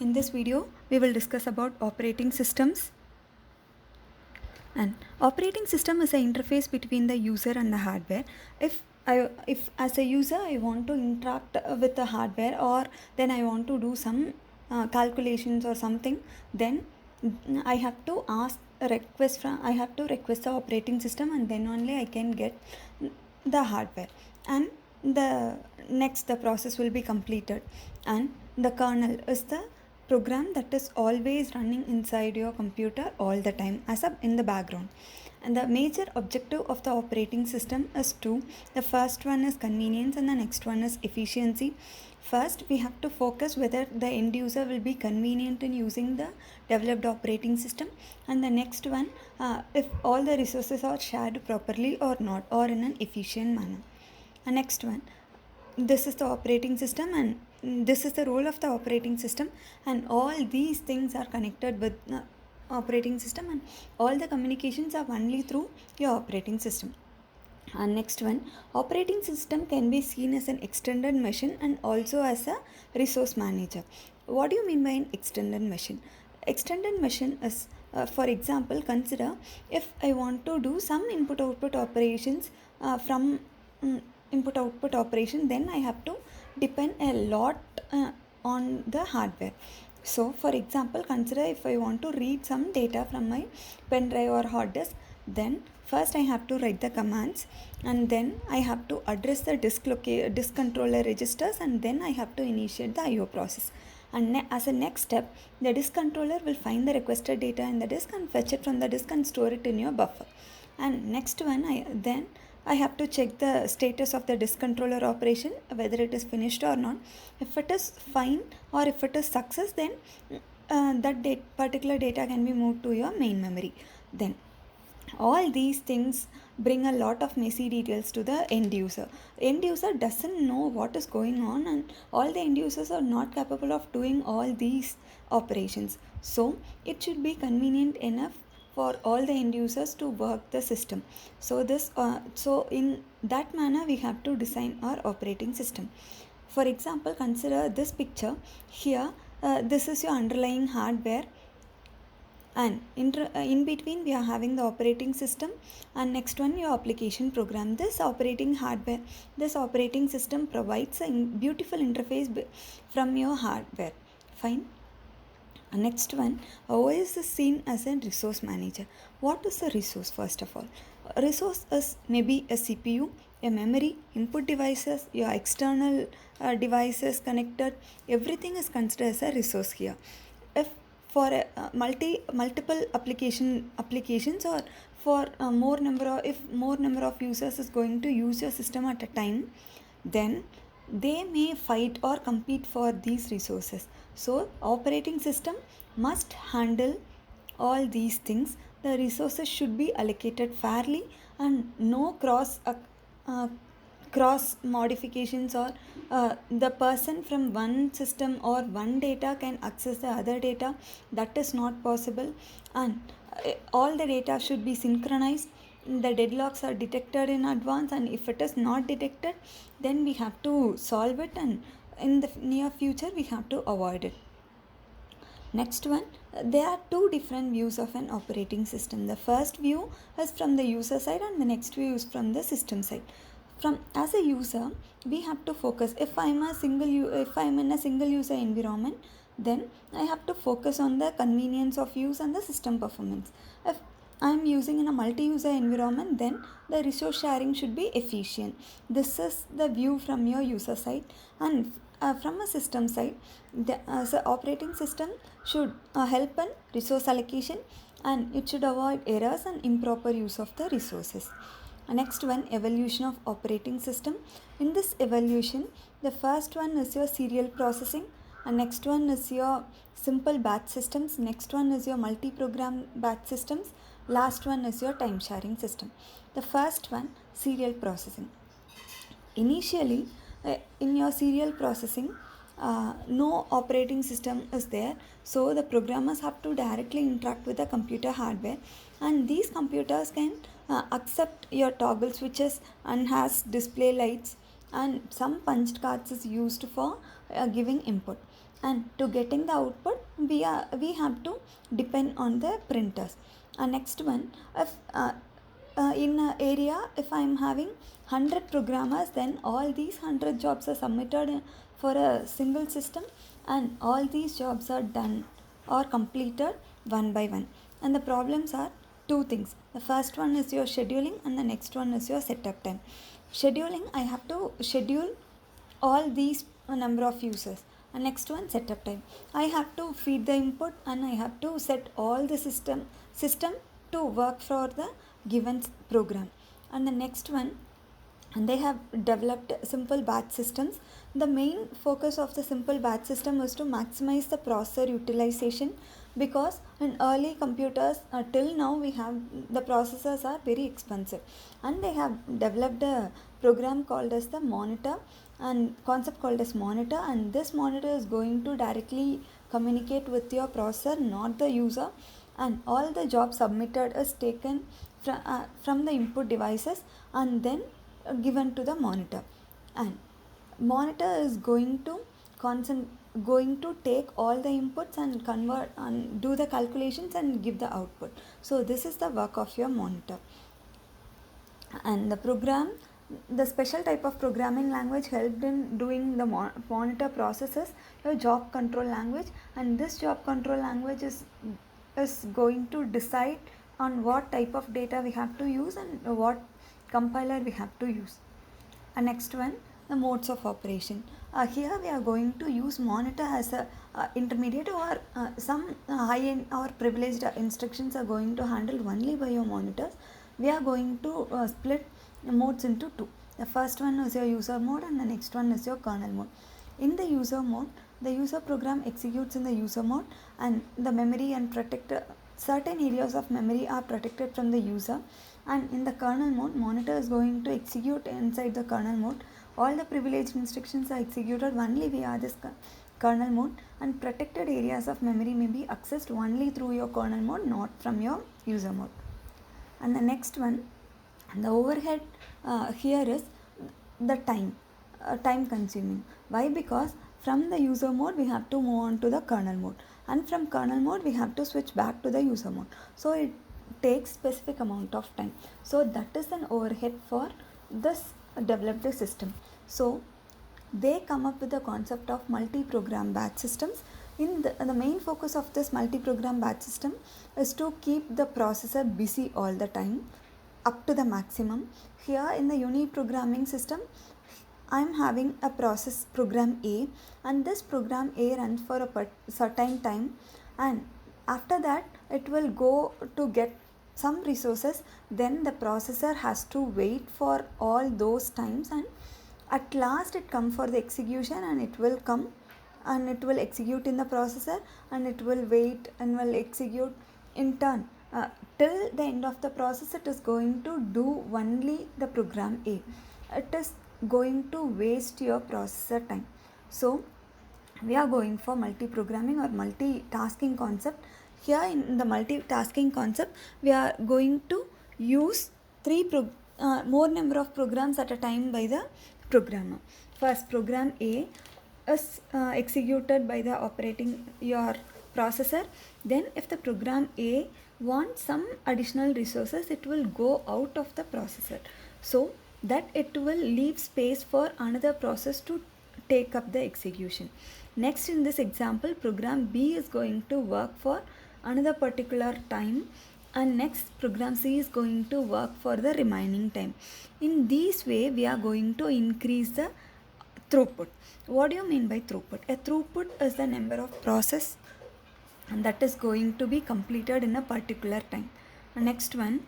In this video, we will discuss about operating systems. And operating system is an interface between the user and the hardware. If as a user I want to interact with the hardware, or then I want to do some calculations or something, then I have to request the operating system, and then only I can get the hardware, and the process will be completed. And the kernel is the program that is always running inside your computer all the time in the background. And the major objective of the operating system is two. The first one is convenience and the next one is efficiency. First, we have to focus whether the end user will be convenient in using the developed operating system, and the next one, if all the resources are shared properly or not, or in an efficient manner. And next one, this is the operating system, and this is the role of the operating system, and all these things are connected with operating system, and all the communications are only through your operating system. And next one, operating system can be seen as an extended machine and also as a resource manager. What do you mean by an extended machine? Extended machine is, for example, consider if I want to do some input output operations from input output operation, then I have to depend a lot on the hardware. So for example, consider if I want to read some data from my pen drive or hard disk, then first I have to write the commands, and then I have to address the disk controller registers, and then I have to initiate the IO process. And as a next step, the disk controller will find the requested data in the disk and fetch it from the disk and store it in your buffer. And next one, I have to check the status of the disk controller operation, whether it is finished or not. If it is fine or if it is success, then particular data can be moved to your main memory. Then all these things bring a lot of messy details to the end user. End user doesn't know what is going on, and all the end users are not capable of doing all these operations. So it should be convenient enough for all the end users to work the system. So in that manner we have to design our operating system. For example, consider this picture here. This is your underlying hardware, and in between we are having the operating system, and next one your application program. This operating system provides a beautiful interface from your hardware. Fine. Next one, OS is seen as a resource manager. What is a resource? First of all, a resource is maybe a CPU, a memory, input devices, your external devices connected. Everything is considered as a resource here. If for multiple applications, or for more number of users is going to use your system at a time, then they may fight or compete for these resources. So operating system must handle all these things. The resources should be allocated fairly, and no cross modifications, or the person from one system or one data can access the other data. That is not possible, and all the data should be synchronized. The deadlocks are detected in advance, and if it is not detected, then we have to solve it, and in the near future we have to avoid it. Next one, there are two different views of an operating system. The first view is from the user side, and the next view is from the system side. As a user, we have to focus. If I'm in a single user environment, then I have to focus on the convenience of use and the system performance. If I'm using in a multi-user environment, then the resource sharing should be efficient. This is the view from your user side. And from a system side, the operating system should help in resource allocation, and it should avoid errors and improper use of the resources. Next one, evolution of operating system. In this evolution, the first one is your serial processing, and next one is your simple batch systems, next one is your multi-program batch systems, last one is your time sharing system. The first one, serial processing. Initially, in your serial processing, no operating system is there, so the programmers have to directly interact with the computer hardware, and these computers can accept your toggle switches and has display lights, and some punched cards is used for giving input. and to getting the output we have to depend on the printers. Next one, if in an area if I am having 100 programmers, then all these 100 jobs are submitted for a single system, and all these jobs are done or completed one by one. And the problems are two things. The first one is your scheduling, and the next one is your setup time. Scheduling, I have to schedule all these number of users. And next one, setup time, I have to feed the input and I have to set all the system to work for the given program. And the next one, and they have developed simple batch systems. The main focus of the simple batch system is to maximize the processor utilization, because in early computers till now we have the processors are very expensive, and they have developed a program called as the monitor and concept called as monitor, and this monitor is going to directly communicate with your processor, not the user, and all the jobs submitted is taken from the input devices and then given to the monitor, and monitor is going to take all the inputs and convert and do the calculations and give the output. So this is the work of your monitor. And the special type of programming language helped in doing the monitor processes your job control language, and this job control language is going to decide on what type of data we have to use and what compiler we have to use. And next one, the modes of operation. Here we are going to use monitor as a intermediate, or some high-end or privileged instructions are going to handle only by your monitors. We are going to split modes into two. The first one is your user mode, and the next one is your kernel mode. In the user mode, the user program executes in the user mode, and the memory and certain areas of memory are protected from the user. And in the kernel mode, monitor is going to execute inside the kernel mode. All the privileged instructions are executed only via this kernel mode, and protected areas of memory may be accessed only through your kernel mode, not from your user mode. And the next one, the overhead here is the time consuming. Why? Because from the user mode we have to move on to the kernel mode, and from kernel mode we have to switch back to the user mode, so it takes specific amount of time. So that is an overhead for this developed system. So they come up with the concept of multi-program batch systems. In the main focus of this multi-program batch system is to keep the processor busy all the time up to the maximum. Here in the unit programming system, I am having a process program A, and this program A runs for a certain time, and after that it will go to get some resources. Then the processor has to wait for all those times, and at last it comes for the execution, and it will come and it will execute in the processor, and it will wait and will execute in turn till the end of the process. It is going to do only the program A. It is going to waste your processor time. So we are going for multi-programming or multitasking concept. Here in the multitasking concept, we are going to use more number of programs at a time by the programmer. First, program A is executed by the operating your processor. Then if the program A wants some additional resources, it will go out of the processor, so that it will leave space for another process to take up the execution. Next, in this example, program B is going to work for another particular time, and next program C is going to work for the remaining time. In this way we are going to increase the throughput. What do you mean by throughput? A throughput is the number of process and that is going to be completed in a particular time. Next one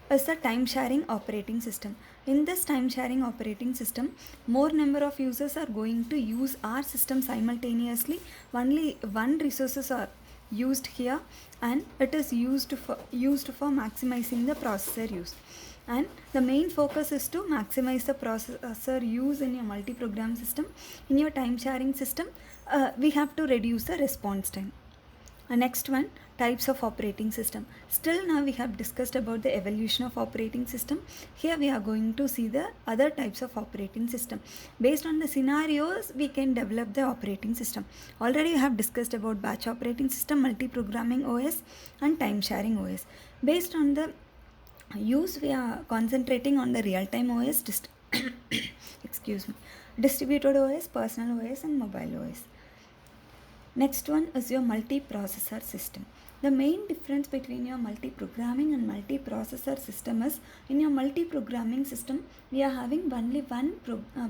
is the time sharing operating system. In this time sharing operating system, more number of users are going to use our system simultaneously. Only one resources are used here, and it is used for maximizing the processor use. And the main focus is to maximize the processor use in your multi-program system. In your time sharing system, we have to reduce the response time. Next one, types of operating system. Still now we have discussed about the evolution of operating system. Here we are going to see the other types of operating system. Based on the scenarios, we can develop the operating system. Already we have discussed about batch operating system, multi-programming OS and time-sharing OS. Based on the use, we are concentrating on the real-time OS, excuse me, distributed OS, personal OS and mobile OS. Next one is your multiprocessor system. The main difference between your multi-programming and multiprocessor system is, in your multi-programming system, we are having only one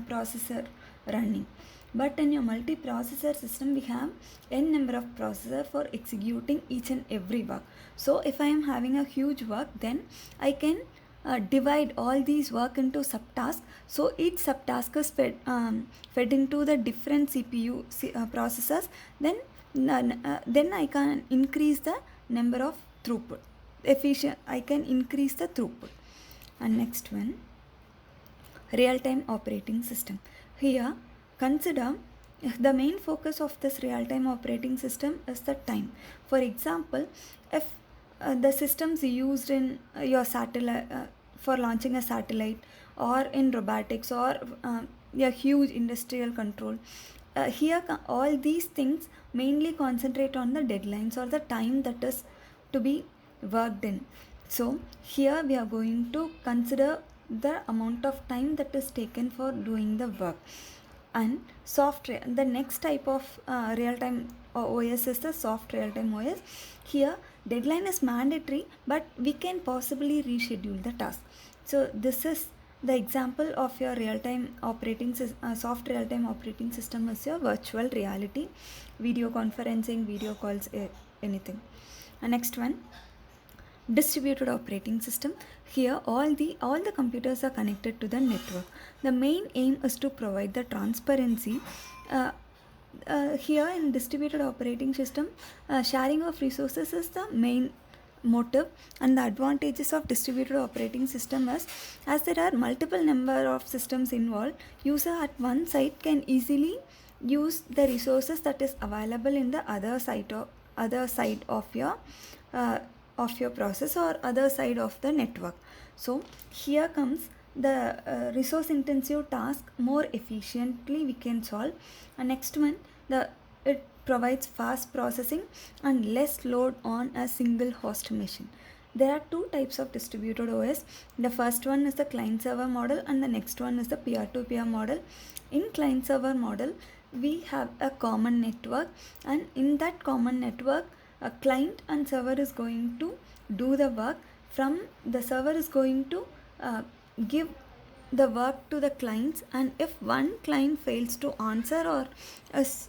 processor running. But in your multiprocessor system, we have n number of processors for executing each and every work. So if I am having a huge work, then I can divide all these work into subtasks. So each subtask is fed into the different CPU processors. Then I can increase the number of throughput. I can increase the throughput. And next one, real-time operating system. Here, consider the main focus of this real-time operating system is the time. For example, if the systems used in your satellite for launching a satellite, or in robotics, or a huge industrial control, here all these things mainly concentrate on the deadlines or the time that is to be worked in. So here we are going to consider the amount of time that is taken for doing the work. And software, the next type of real-time OS is the soft real-time OS. Here deadline is mandatory, but we can possibly reschedule the task. So this is the example of your real-time operating soft real-time operating system is your virtual reality, video conferencing, video calls, anything. Next one, distributed operating system. Here all the computers are connected to the network. The main aim is to provide the transparency. Here in distributed operating system, sharing of resources is the main motive. And the advantages of distributed operating system is, as there are multiple number of systems involved, user at one site can easily use the resources that is available in the other side of your process or other side of the network. So here comes the resource intensive task more efficiently we can solve. And next one, it provides fast processing and less load on a single host machine. There are two types of distributed OS. The first one is the client-server model and the next one is the peer-to-peer model. In client-server model, we have a common network, and in that common network, a client and server is going to do the work. From the server is going to give the work to the clients, and if one client fails to answer or is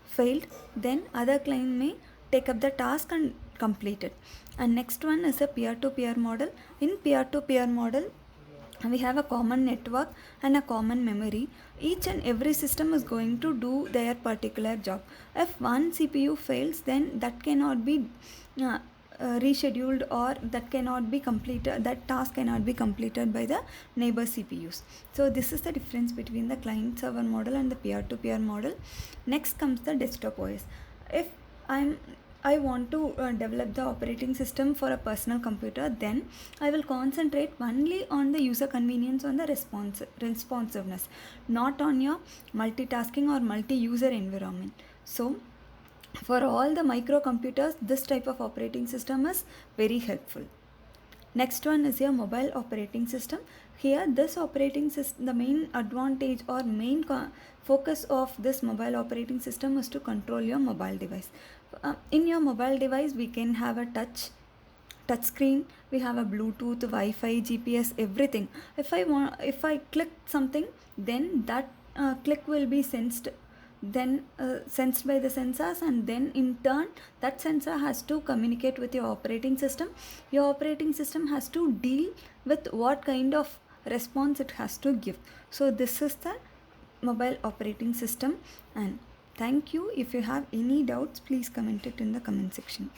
failed, then other client may take up the task and complete it. And next one is a peer-to-peer model. In peer-to-peer model, we have a common network and a common memory. Each and every system is going to do their particular job. If one CPU fails, then that cannot be rescheduled, or that task cannot be completed by the neighbor CPUs. So this is the difference between the client server model and the peer-to-peer model. Next comes the desktop OS. If I want to develop the operating system for a personal computer, then I will concentrate only on the user convenience, on the responsiveness, not on your multitasking or multi-user environment. So for all the microcomputers, this type of operating system is very helpful. Next one is your mobile operating system. Here this operating system, the main advantage or main focus of this mobile operating system is to control your mobile device. In your mobile device, we can have a touch screen, we have a Bluetooth, Wi-Fi, GPS, everything. If I click something, then that click will be sensed by the sensors, and then in turn that sensor has to communicate with your operating system. Your operating system has to deal with what kind of response it has to give. So this is the mobile operating system. And thank you. If you have any doubts, please comment it in the comment section.